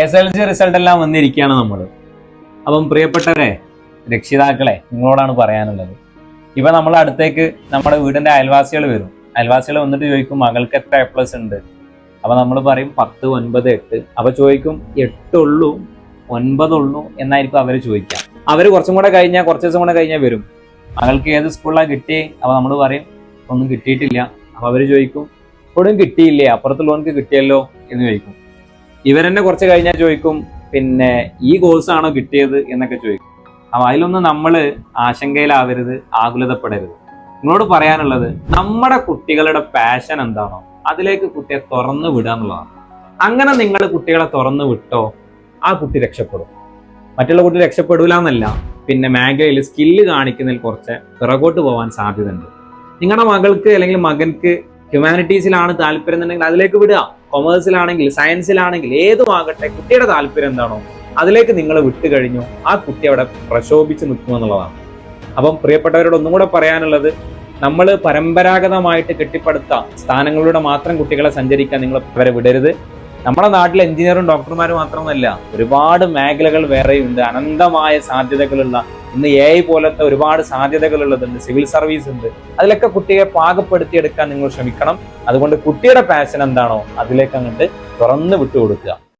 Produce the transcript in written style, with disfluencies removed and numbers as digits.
SLC result എല്ലാം വന്നിരിക്കുകയാണ് നമ്മൾ. അപ്പം പ്രിയപ്പെട്ടവരെ, രക്ഷിതാക്കളെ, നിങ്ങളോടാണ് പറയാനുള്ളത്. ഇപ്പൊ നമ്മൾ അടുത്തേക്ക് നമ്മുടെ വീടിന്റെ അയൽവാസികൾ വരും. അയൽവാസികൾ വന്നിട്ട് ചോദിക്കും മകൾക്ക് എത്ര A+ ഉണ്ട്. അപ്പൊ നമ്മൾ പറയും 10, 9, 8. അപ്പൊ ചോദിക്കും 8 ഉള്ളൂ 9 ഉള്ളൂ എന്നായിരിക്കും അവര് ചോദിക്കാം. അവര് കുറച്ച് ദിവസം കൂടെ കഴിഞ്ഞാൽ വരും, മകൾക്ക് ഏത് സ്കൂളിലാണ് കിട്ടിയേ. അപ്പൊ നമ്മൾ പറയും ഒന്നും കിട്ടിയിട്ടില്ല. അപ്പൊ അവര് ചോദിക്കും ഇപ്പോഴും കിട്ടിയില്ലേ, അപ്പുറത്തുള്ളവർക്ക് കിട്ടിയല്ലോ എന്ന് ചോദിക്കും. ഇവരെന്നെ കുറച്ച് കഴിഞ്ഞാൽ ചോദിക്കും പിന്നെ ഈ കോഴ്സ് ആണോ കിട്ടിയത് എന്നൊക്കെ ചോദിക്കും. അപ്പൊ അതിലൊന്നും നമ്മൾ ആശങ്കയിലാവരുത്, ആകുലതപ്പെടരുത്. നിങ്ങളോട് പറയാനുള്ളത്, നമ്മുടെ കുട്ടികളുടെ പാഷൻ എന്താണോ അതിലേക്ക് കുട്ടിയെ തുറന്നു വിടുക എന്നുള്ളതാണ്. അങ്ങനെ നിങ്ങൾ കുട്ടികളെ തുറന്നു വിട്ടോ ആ കുട്ടി രക്ഷപ്പെടും. മറ്റുള്ള കുട്ടി രക്ഷപ്പെടൂല എന്നല്ല, പിന്നെ മേഖലയിൽ സ്കില്ല് കാണിക്കുന്നതിൽ കുറച്ച് പിറകോട്ട് പോകാൻ സാധ്യതയുണ്ട്. നിങ്ങളുടെ മകൾക്ക് അല്ലെങ്കിൽ മകൻക്ക് ഹ്യൂമാനിറ്റീസിലാണ് താല്പര്യം എന്നുണ്ടെങ്കിൽ അതിലേക്ക് വിടുക. കൊമേഴ്സിലാണെങ്കിൽ, സയൻസിലാണെങ്കിൽ, ഏതുമാകട്ടെ, കുട്ടിയുടെ താല്പര്യം എന്താണോ അതിലേക്ക് നിങ്ങൾ വിട്ടു കഴിഞ്ഞു ആ കുട്ടി അവിടെ പ്രശോഭിച്ച് നിൽക്കുമെന്നുള്ളതാണ്. അപ്പം പ്രിയപ്പെട്ടവരോട് ഒന്നും കൂടെ പറയാനുള്ളത്, നമ്മൾ പരമ്പരാഗതമായിട്ട് കെട്ടിപ്പടുത്ത സ്ഥാനങ്ങളിലൂടെ മാത്രം കുട്ടികളെ സഞ്ചരിക്കാൻ നിങ്ങൾ അവരെ വിടരുത്. നമ്മുടെ നാട്ടിൽ എഞ്ചിനീയറും ഡോക്ടർമാരും മാത്രമല്ല, ഒരുപാട് മേഖലകൾ വേറെയുണ്ട്. അനന്തമായ സാധ്യതകളുള്ള, ഇന്ന് AI പോലത്തെ ഒരുപാട് സാധ്യതകളുള്ളതുണ്ട്. സിവിൽ സർവീസ് ഉണ്ട്. അതിലൊക്കെ കുട്ടിയെ പാകപ്പെടുത്തിയെടുക്കാൻ നിങ്ങൾ ശ്രമിക്കണം. അതുകൊണ്ട് കുട്ടിയുടെ പാഷൻ എന്താണോ അതിലേക്ക് അങ്ങോട്ട് തുറന്നു വിട്ടുകൊടുക്കുക.